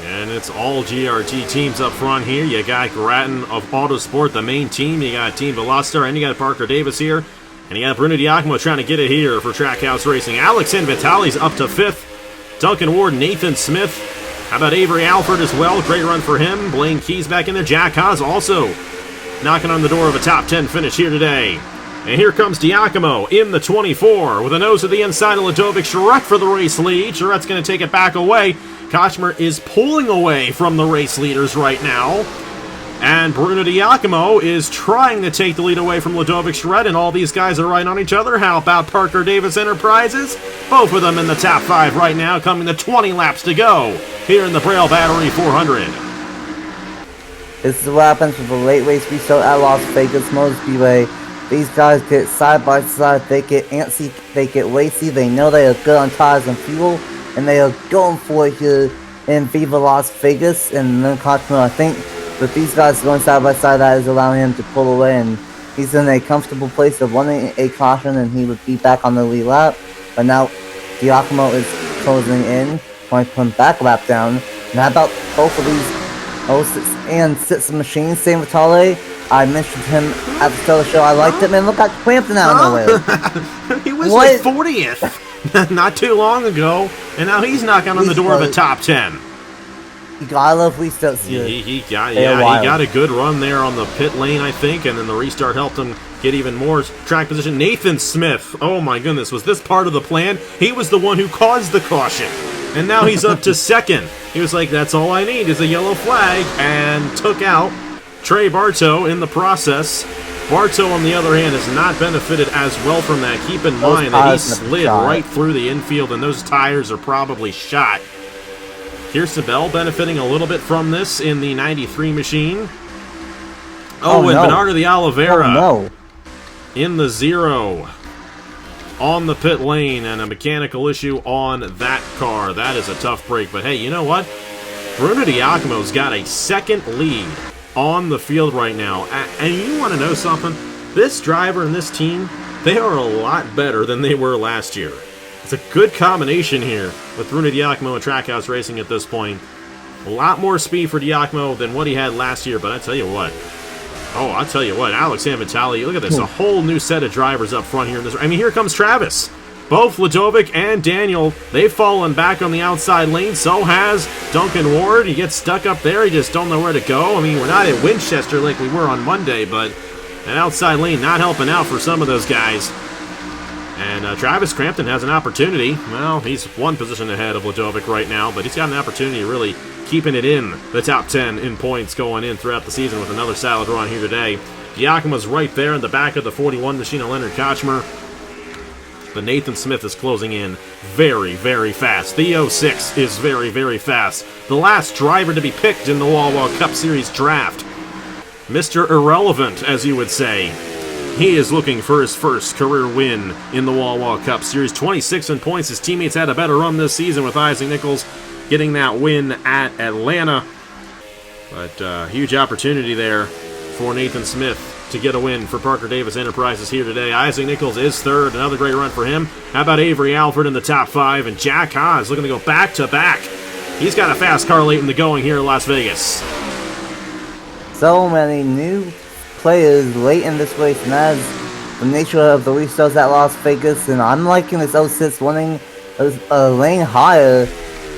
And it's all GRT teams up front here. You got Grattan of Autosport, the main team. You got Team Veloster, and you got Parker Davis here. And you got Bruno Diacomo trying to get it here for Trackhouse Racing. Alex Henvitali's up to 5th. Duncan Ward, Nathan Smith, How about Avery Alford as well? Great run for him. Blaine Keys back in there. Jack Haas also knocking on the door of a top 10 finish here today. And here comes Giacomo in the 24 with a nose to the inside of Ludovic Charette for the race lead. Charette's going to take it back away. Kochmer is pulling away from the race leaders right now. And Bruno Giacomo is trying to take the lead away from Ludovic Charette, and all these guys are right on each other. How about Parker Davis Enterprises? Both of them in the top 5 right now, coming to 20 laps to go here in the Braille Battery 400. This is what happens with a late race restart at Las Vegas Motor Speedway. These guys get side by side, they get antsy, they get racy, they know they are good on tires and fuel, and they are going for it here in Viva Las Vegas. And then Kochmer, I think, with these guys going side by side, that is allowing him to pull away, and he's in a comfortable place of winning a caution, and he would be back on the lead lap. But now Giacomo is closing in, going to put him back a lap down. And how about both of these 06 and 6 machines? Same Vitale. I mentioned him at the start of the show. I liked him, and look at Crampton out of nowhere. He was like 40th not too long ago, and now he's knocking on the door of a top 10. You gotta love restarts here. He got a good run there on the pit lane, I think, and then the restart helped him get even more track position. Nathan Smith, oh my goodness, was this part of the plan? He was the one who caused the caution, and now he's up to second. He was like, that's all I need is a yellow flag, and took out Trey Bartow in the process. Bartow, on the other hand, has not benefited as well from that. Keep in mind that he slid right through the infield, and those tires are probably shot. Kirsten Bell benefiting a little bit from this in the 93 machine. And Bernardo de Oliveira in the 0 on the pit lane, and a mechanical issue on that car. That is a tough break, but hey, you know what? Bruno Giacomo's got a second lead on the field right now. And you want to know something? This driver and this team, they are a lot better than they were last year. It's a good combination here with Bruno Giacomo and Trackhouse Racing at this point. A lot more speed for Giacomo than what he had last year, but I tell you what. Alex Sanvitali, look at this. A whole new set of drivers up front here. Here comes Travis. Both Ludovic and Daniel, they've fallen back on the outside lane. So has Duncan Ward. He gets stuck up there. He just don't know where to go. We're not at Winchester like we were on Monday, but that outside lane not helping out for some of those guys. And Travis Crampton has an opportunity. Well, he's one position ahead of Ludovic right now, but he's got an opportunity of really keeping it in the top 10 in points going in throughout the season with another solid run here today. Giacomo's right there in the back of the 41 machine of Leonard Kochmer. But Nathan Smith is closing in very, very fast. The 06 is very, very fast. The last driver to be picked in the Wawa Cup Series draft. Mr. Irrelevant, as you would say. He is looking for his first career win in the Wawa Cup Series. 26 in points. His teammates had a better run this season with Isaac Nichols getting that win at Atlanta. But huge opportunity there for Nathan Smith to get a win for Parker Davis Enterprises here today. Isaac Nichols is third. Another great run for him. How about Avery Alford in the top 5? And Jack Haas looking to go back-to-back. He's got a fast car late in the going here in Las Vegas. So many new players late in this race, and that is the nature of the restarts at Las Vegas. And I'm liking this 06 winning a lane higher.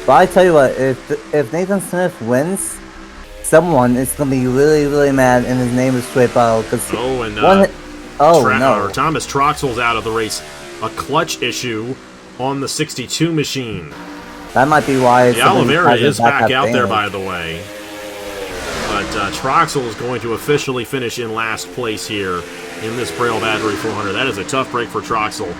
But I tell you what, if Nathan Smith wins, someone is going to be really, really mad, and his name is Trey Bell. Thomas Troxell's out of the race. A clutch issue on the 62 machine. That might be why. The Oliveira is back out there, by the way. But Troxell is going to officially finish in last place here in this Braille Battery 400. That is a tough break for Troxell.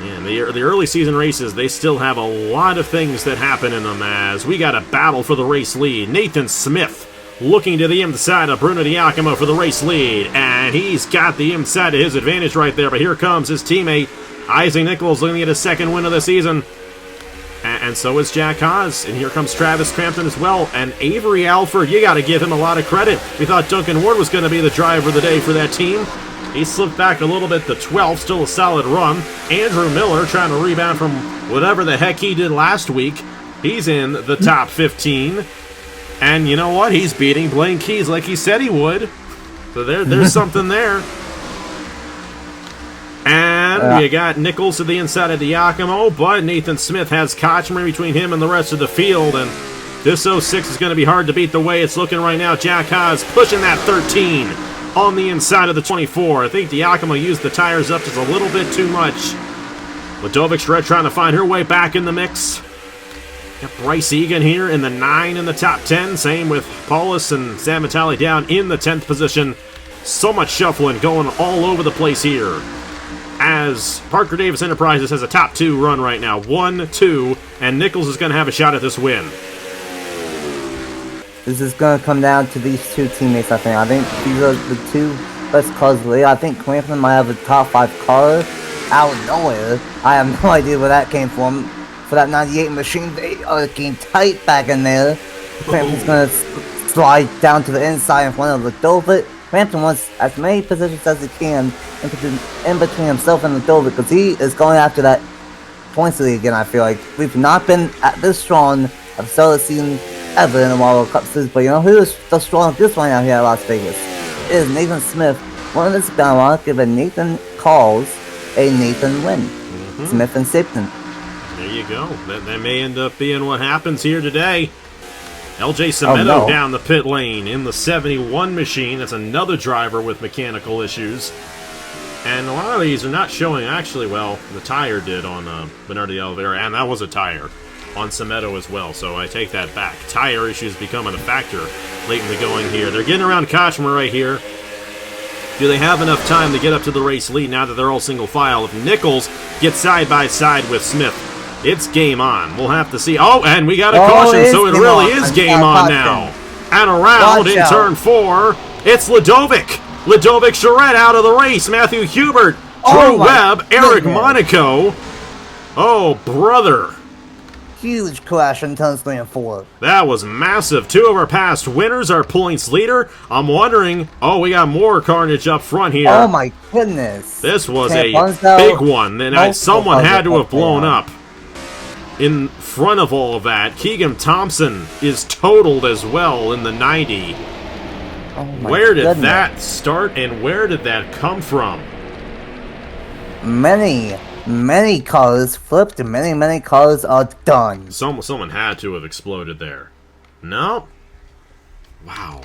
And the early season races, they still have a lot of things that happen in them, as we got a battle for the race lead. Nathan Smith looking to the inside of Bruno Giacomo for the race lead, and he's got the inside to his advantage right there. But here comes his teammate, Isaac Nichols, looking at his second win of the season. And so is Jack Haas, and here comes Travis Crampton as well. And Avery Alford, you got to give him a lot of credit. We thought Duncan Ward was going to be the driver of the day for that team. He slipped back a little bit to 12th, still a solid run. Andrew Miller trying to rebound from whatever the heck he did last week. He's in the top 15. And you know what? He's beating Blaine Keys like he said he would. So there's something there. And And you got Nichols to the inside of Diacomo, but Nathan Smith has Kochmer between him and the rest of the field, and this 06 is going to be hard to beat the way it's looking right now. Jack Haas pushing that 13 on the inside of the 24. I think Diacomo used the tires up just a little bit too much. Ladovic's red trying to find her way back in the mix. Got Bryce Egan here in the 9 in the top 10. Same with Paulus and Sam Vitale down in the 10th position. So much shuffling going all over the place here, as Parker Davis Enterprises has a top 2 run right now. 1, 2, and Nichols is going to have a shot at this win. This is going to come down to these two teammates, I think. I think these are the two best cars of the league. I think Crampton might have a top 5 car out of nowhere. I have no idea where that came from. For that 98 machine, they are getting tight back in there. Crampton's going to slide down to the inside in front of Ladovic. Crampton wants as many positions as he can in between himself and Ladovic, because he is going after that points lead again. I feel like we've not been at this strong of the start of the season ever in the Wawa Cup Series, but you know who is the strongest right now here at Las Vegas? It is Nathan Smith. One of this balance, given Nathan calls a Nathan win. Smith and Sipton. There you go. That may end up being what happens here today. LJ Cemento down the pit lane in the 71 machine. That's another driver with mechanical issues. And a lot of these are not showing, actually. Well, the tire did on Bernardo de Oliveira, and that was a tire on Cemento as well, so I take that back. Tire issues becoming a factor late in the going here. They're getting around Kochmer right here. Do they have enough time to get up to the race lead now that they're all single file? If Nichols gets side by side with Smith, it's game on. We'll have to see. Oh, and we got a caution, so it really is game on now. And around in turn 4, it's Ladovic. Ladovic Charette out of the race. Matthew Hubert, Drew Webb, Eric Monaco. Oh, brother. Huge crash in turns 3 and 4. That was massive. 2 of our past winners, our points leader. I'm wondering, we got more carnage up front here. Oh my goodness. This was a big one, and someone had to have blown up. In front of all of that, Keegan Thompson is totaled as well in the 90. Where did that start, and where did that come from? Many cars flipped, and many cars are done. Someone had to have exploded there. No? Wow.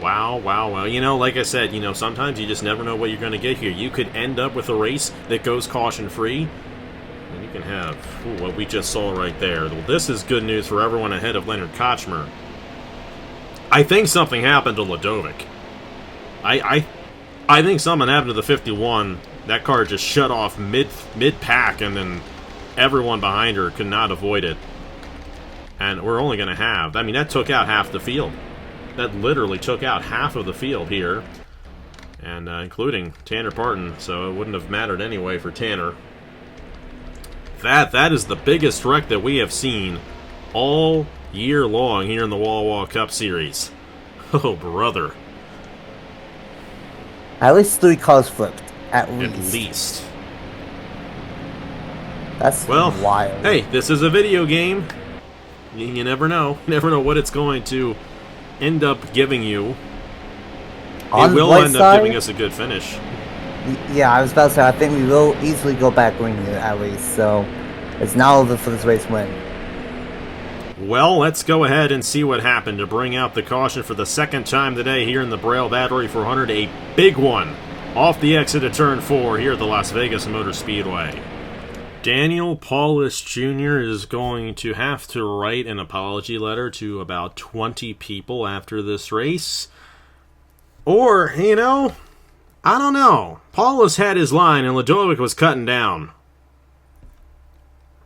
Wow. You know, like I said, sometimes you just never know what you're going to get here. You could end up with a race that goes caution-free, and you can have what we just saw right there. Well, this is good news for everyone ahead of Leonard Kochmer. I think something happened to Ladovic. I think something happened to the 51. That car just shut off mid-pack, and then everyone behind her could not avoid it. And we're only going to have... I mean, that took out half the field. That literally took out half of the field here. And including Tanner Parton, so it wouldn't have mattered anyway for Tanner. That is the biggest wreck that we have seen all year long here in the Wawa Cup Series. Oh, brother. At least 3 cars flipped. At least. That's wild. Hey, this is a video game. You never know. You never know what it's going to end up giving you. It will end up giving us a good finish. Yeah, I was about to say, I think we will easily go back green here, at least. So, it's now over for this race win. Well, let's go ahead and see what happened to bring out the caution for the second time today here in the Braille Battery 400. A big one off the exit of turn 4 here at the Las Vegas Motor Speedway. Daniel Paulus Jr. is going to have to write an apology letter to about 20 people after this race. Or, I don't know. Paulus had his line and Ladovic was cutting down.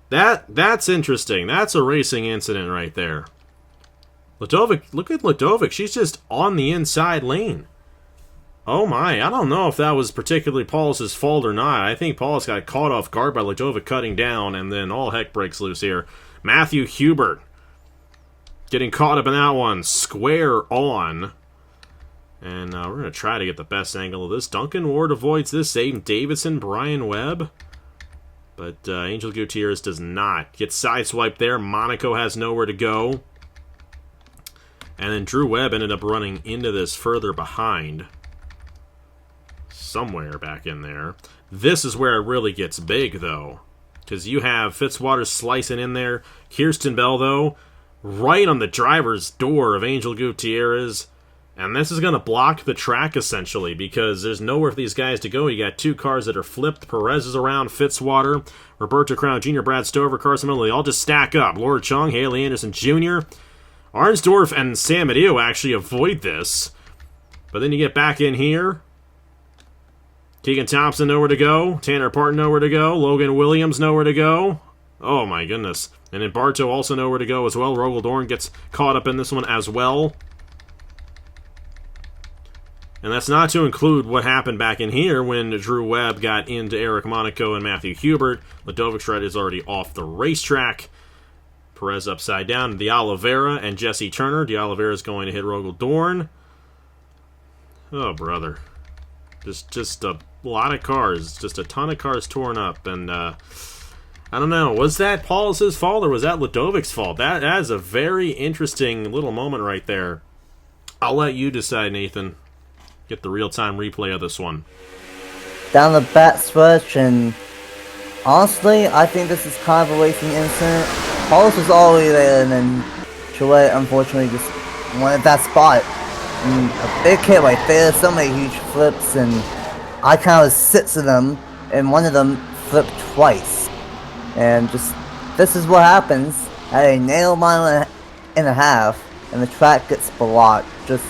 That's interesting. That's a racing incident right there. Ladovic, look at Ladovic. She's just on the inside lane. Oh my, I don't know if that was particularly Paulus's fault or not. I think Paulus got caught off guard by Ladovic cutting down, and then all heck breaks loose here. Matthew Hubert getting caught up in that one. Square on. And we're going to try to get the best angle of this. Duncan Ward avoids this. Aiden Davidson, Brian Webb. But Angel Gutierrez does not. Gets sideswiped there. Monaco has nowhere to go. And then Drew Webb ended up running into this further behind. somewhere back in there. This is where it really gets big, though, because you have Fitzwater slicing in there. Kirsten Bell, though, right on the driver's door of Angel Gutierrez. And this is going to block the track, essentially, because there's nowhere for these guys to go. You got two cars that are flipped. Perez is around, Fitzwater, Roberto Crown Jr., Brad Stover, Carson Miller. They all just stack up. Laura Chung, Haley Anderson Jr., Arnsdorf, and Sam Adio actually avoid this. But then you get back in here. Keegan Thompson nowhere to go. Tanner Parton nowhere to go. Logan Williams nowhere to go. Oh my goodness. And then Bartow also nowhere to go as well. Rogel Dorn gets caught up in this one as well. And that's not to include what happened back in here when Drew Webb got into Eric Monaco and Matthew Hubert. Ludovic Shred is already off the racetrack. Perez upside down. De Oliveira and Jesse Turner. De Oliveira is going to hit Rogel Dorn. Oh, brother. Just a lot of cars. Just a ton of cars torn up. And, I don't know. Was that Paulus' fault or was that Ludovic's fault? That is a very interesting little moment right there. I'll let you decide, Nathan. Get the real-time replay of this one. Down the back stretch, and honestly, I think this is kind of a racing incident. Paulus was already there, and then Gillette unfortunately just wanted that spot. And a big hit right there, so many huge flips, and I counted 6 of them, and one of them flipped twice. And just, this is what happens at a nail mile and a half, and the track gets blocked. Just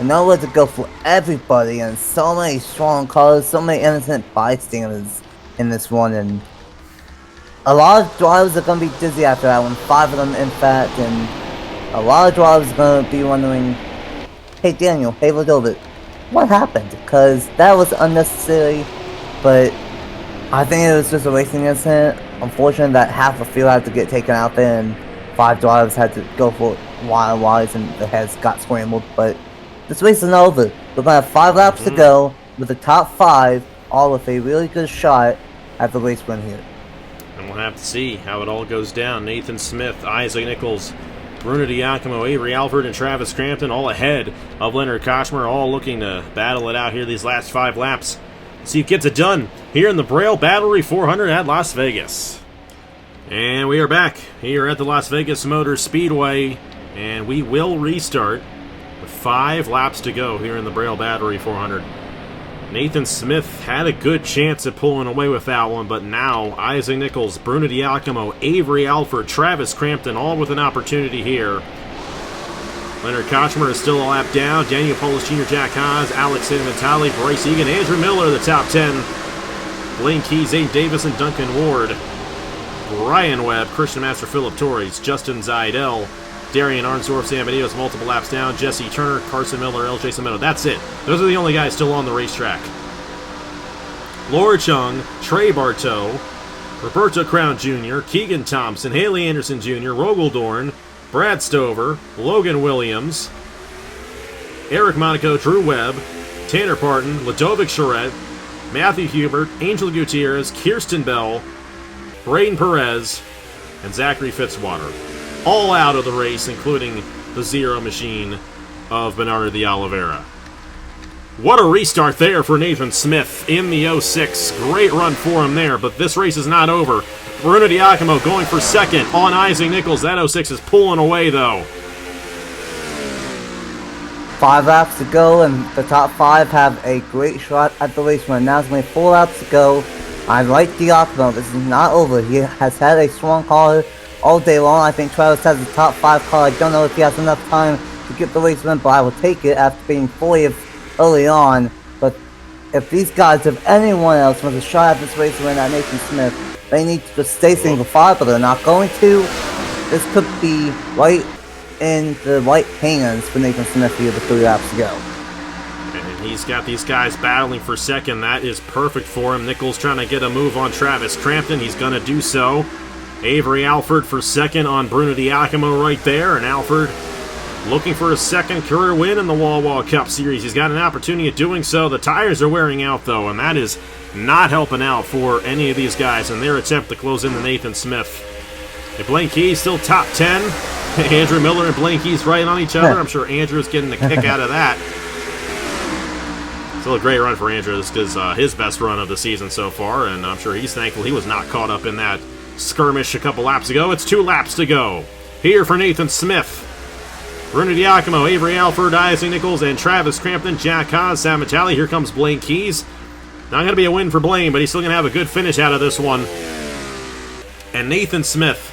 nowhere to go for everybody, and so many strong cars, so many innocent bystanders in this one, and a lot of drivers are going to be dizzy after that one, 5 of them in fact, and a lot of drivers are going to be wondering, hey Daniel, hey Ludovic, what happened? Because that was unnecessary, but I think it was just a racing incident. Unfortunate that half the field had to get taken out there, and 5 drivers had to go for wide, and the heads got scrambled, but this race is not over. We're going to have 5 laps to go, with the top 5, all with a really good shot at the race win here. And we'll have to see how it all goes down. Nathan Smith, Isaac Nichols, Bruno Diacomo, Avery Alford, and Travis Crampton all ahead of Leonard Kochmer, all looking to battle it out here these last 5 laps. See who gets it done here in the Braille Battery 400 at Las Vegas. And we are back here at the Las Vegas Motor Speedway, and we will restart with 5 laps to go here in the Braille Battery 400. Nathan Smith had a good chance at pulling away with that one, but now Isaac Nichols, Bruno Diacomo, Avery Alford, Travis Crampton, all with an opportunity here. Leonard Kochmer is still a lap down. Daniel Paulus Jr., Jack Haas, Alex Inventali, Bryce Egan, Andrew Miller, the top 10. Blaine Key, Zane Davis, and Duncan Ward. Brian Webb, Christian Master, Philip Torres, Justin Zidell, Darian Arnsdorf, Sam Benios, multiple laps down. Jesse Turner, Carson Miller, L.J. Cimento. That's it. Those are the only guys still on the racetrack. Laura Chung, Trey Bartow, Roberto Crown Jr., Keegan Thompson, Haley Anderson Jr., Rogel Dorn, Brad Stover, Logan Williams, Eric Monaco, Drew Webb, Tanner Parton, Ludovic Charette, Matthew Hubert, Angel Gutierrez, Kirsten Bell, Braden Perez, and Zachary Fitzwater. All out of the race, including the Zero Machine of Bernardo de Oliveira. What a restart there for Nathan Smith in the 06. Great run for him there, but this race is not over. Bruno Diacomo going for second on Isaac Nichols. That 06 is pulling away, though. 5 laps to go, and the top 5 have a great shot at the race run. Now it's only 4 laps to go. I like Diacomo. This is not over. He has had a strong car all day long. I think Travis has the top 5 car. I don't know if he has enough time to get the race win, but I will take it after being 40th early on. But if these guys, if anyone else wants a shot at this race win at Nathan Smith, they need to just stay single file, but they're not going to. This could be right in the right hands for Nathan Smith here with 3 laps to go. And he's got these guys battling for second. That is perfect for him. Nichols trying to get a move on Travis Crampton. He's going to do so. Avery Alford for second on Bruno Diacomo right there. And Alford looking for a second career win in the Wawa Cup Series. He's got an opportunity of doing so. The tires are wearing out, though, and that is not helping out for any of these guys in their attempt to close in the Nathan Smith. And Blaine Key still top 10. Andrew Miller and Blaine Key's right on each other. I'm sure Andrew's getting a kick out of that. Still a great run for Andrew. This is his best run of the season so far, and I'm sure he's thankful he was not caught up in that skirmish a couple laps ago. It's 2 laps to go. Here for Nathan Smith. Bruno Diacomo, Avery Alford, Isaac Nichols, and Travis Crampton, Jack Haas, Sam Vitale. Here comes Blaine Keys. Not going to be a win for Blaine, but he's still going to have a good finish out of this one. And Nathan Smith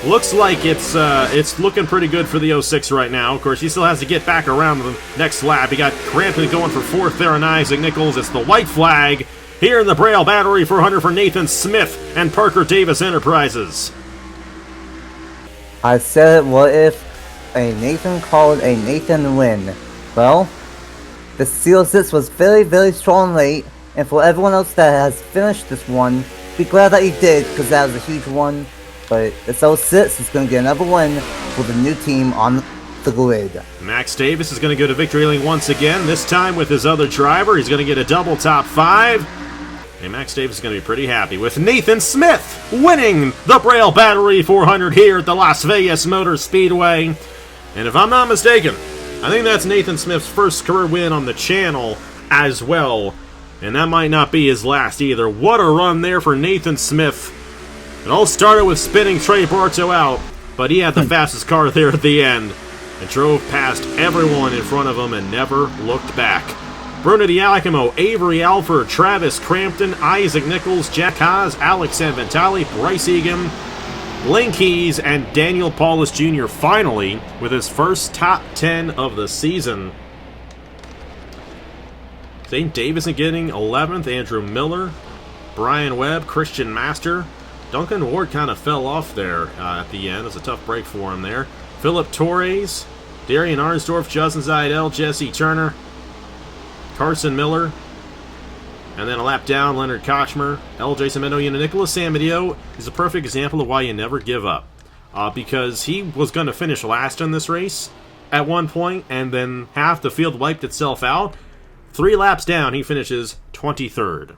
looks like it's looking pretty good for the 06 right now. Of course, he still has to get back around the next lap. He got Crampton going for 4th there on Isaac Nichols. It's the white flag here in the Braille Battery 400 for Nathan Smith and Parker Davis Enterprises. I said, what if a Nathan called a Nathan win? Well, the CO6 was very, very strong late, and for everyone else that has finished this one, be glad that you did, because that was a huge one. But this 06 is going to get another win for the new team on the grid. Max Davis is going to go to victory lane once again, this time with his other driver. He's going to get a double top 5. And Max Davis is going to be pretty happy with Nathan Smith winning the Braille Battery 400 here at the Las Vegas Motor Speedway. And if I'm not mistaken, I think that's Nathan Smith's first career win on the channel as well. And that might not be his last either. What a run there for Nathan Smith. It all started with spinning Trey Bartow out, but he had the fastest car there at the end and drove past everyone in front of him and never looked back. Bruno Diacomo, Avery Alford, Travis Crampton, Isaac Nichols, Jack Haas, Alex Sanventali, Bryce Egan, Blaine Keys, and Daniel Paulus Jr. finally with his first top 10 of the season. St. Davison getting 11th, Andrew Miller, Brian Webb, Christian Master. Duncan Ward kind of fell off there at the end. It was a tough break for him there. Philip Torres, Darian Arnsdorf, Justin Zidell, Jesse Turner, Carson Miller, and then a lap down, Leonard Kochmer, LJ Cimento, and Nicholas Samadio is a perfect example of why you never give up. Because he was going to finish last in this race at one point, and then half the field wiped itself out. 3 laps down, he finishes 23rd.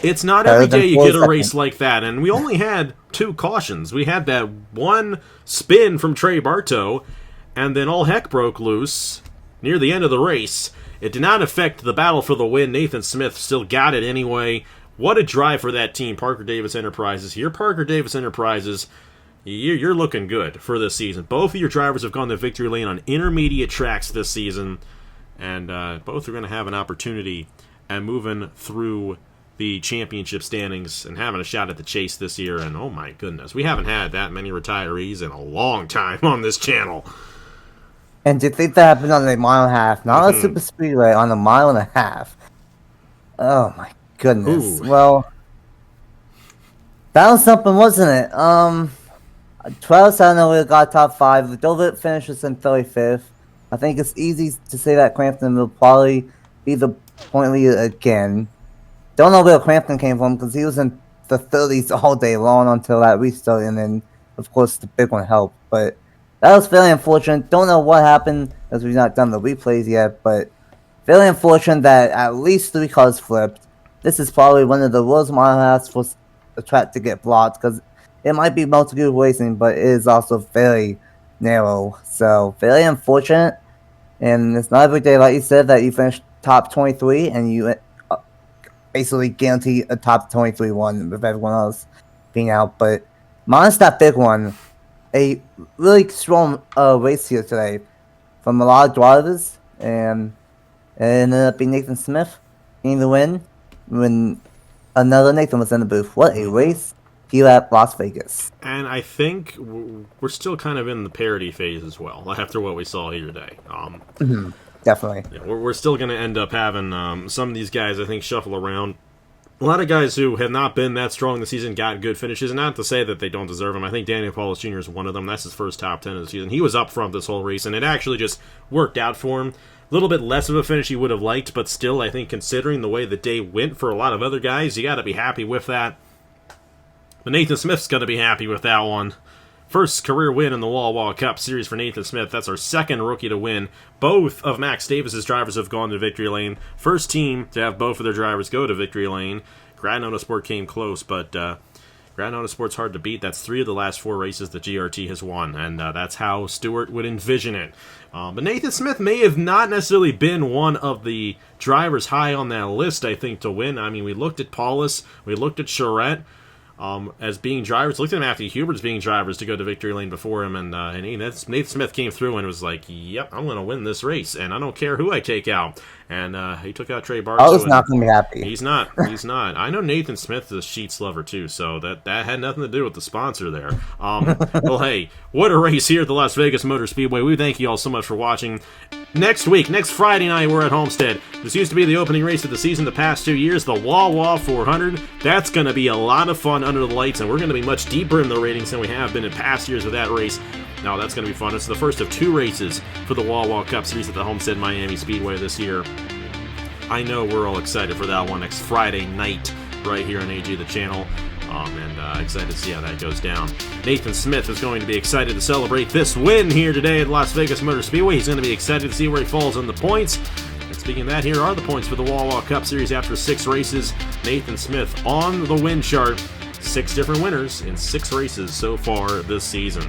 It's not every day you get a race like that, and we only had 2 cautions. We had that one spin from Trey Bartow, and then all heck broke loose near the end of the race. It did not affect the battle for the win. Nathan Smith still got it anyway. What a drive for that team, Parker Davis Enterprises. Here, Parker Davis Enterprises, you're looking good for this season. Both of your drivers have gone to victory lane on intermediate tracks this season, and both are going to have an opportunity at moving through the championship standings and having a shot at the chase this year. And oh my goodness, we haven't had that many retirees in a long time on this channel. And to think that happened on a mile and a half, not a super speedway, on a mile and a half. Oh my goodness. Ooh. Well, that was something, wasn't it? 12, I know we got top 5. Dovet finishes in 35th. I think it's easy to say that Crampton will probably be the point leader again. Don't know where Crampton came from, because he was in the 30s all day long until that restart, and then, of course, the big one helped. But that was very unfortunate. Don't know what happened, as we've not done the replays yet, but very unfortunate that at least 3 cars flipped. This is probably one of the worst mile halves for a track to get blocked, because it might be multi-group racing, but it is also very narrow. So, very unfortunate. And it's not every day, like you said, that you finish top 23 and you basically guarantee a top 23 one with everyone else being out. But minus that big one, a really strong race here today from a lot of drivers, and it ended up being Nathan Smith getting the win when another Nathan was in the booth. What a race here at Las Vegas. And I think we're still kind of in the parity phase as well, after what we saw here today. Definitely. Yeah, we're still going to end up having some of these guys, I think, shuffle around. A lot of guys who have not been that strong this season got good finishes, and not to say that they don't deserve them. I think Daniel Paulus Jr. is one of them. That's his first top 10 of the season. He was up front this whole race, and it actually just worked out for him. A little bit less of a finish he would have liked, but still, I think, considering the way the day went for a lot of other guys, you got to be happy with that. But Nathan Smith's going to be happy with that one. First career win in the Wawa Cup Series for Nathan Smith. That's our second rookie to win. Both of Max Davis's drivers have gone to victory lane. First team to have both of their drivers go to victory lane. Grad Auto Sport came close, but Ground Autosport's hard to beat. That's 3 of the last 4 races that GRT has won, and that's how Stewart would envision it. But Nathan Smith may have not necessarily been one of the drivers high on that list, I think, to win. I mean, we looked at Paulus, we looked at Charette as being drivers, looked at Matthew Hubert as being drivers to go to victory lane before him, and Nathan Smith came through and was like, yep, I'm going to win this race, and I don't care who I take out. And he took out Trey Barstow. I was not going to be happy. He's not. I know Nathan Smith is a Sheets lover, too, so that had nothing to do with the sponsor there. Well, hey, what a race here at the Las Vegas Motor Speedway. We thank you all so much for watching. Next Friday night, we're at Homestead. This used to be the opening race of the season the past 2 years, the Wawa 400. That's going to be a lot of fun under the lights, and we're going to be much deeper in the ratings than we have been in past years with that race. Now, that's going to be fun. It's the first of 2 races for the Wawa Cup Series at the Homestead Miami Speedway this year. I know we're all excited for that one next Friday night right here on AG the channel. And excited to see how that goes down. Nathan Smith is going to be excited to celebrate this win here today at Las Vegas Motor Speedway. He's going to be excited to see where he falls in the points. And speaking of that, here are the points for the Wawa Cup Series after 6 races. Nathan Smith on the win chart. 6 different winners in 6 races so far this season.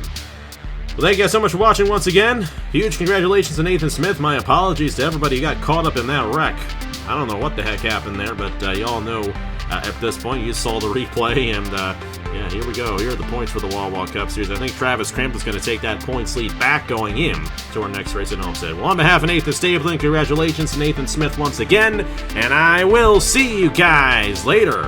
Well, thank you guys so much for watching once again. Huge congratulations to Nathan Smith. My apologies to everybody who got caught up in that wreck. I don't know what the heck happened there, but y'all know at this point. You saw the replay, and yeah, here we go. Here are the points for the Wawa Cup Series. I think Travis Krimp is going to take that points lead back going in to our next race at Homestead. Well, on behalf of Nathan Stapleton, congratulations to Nathan Smith once again, and I will see you guys later.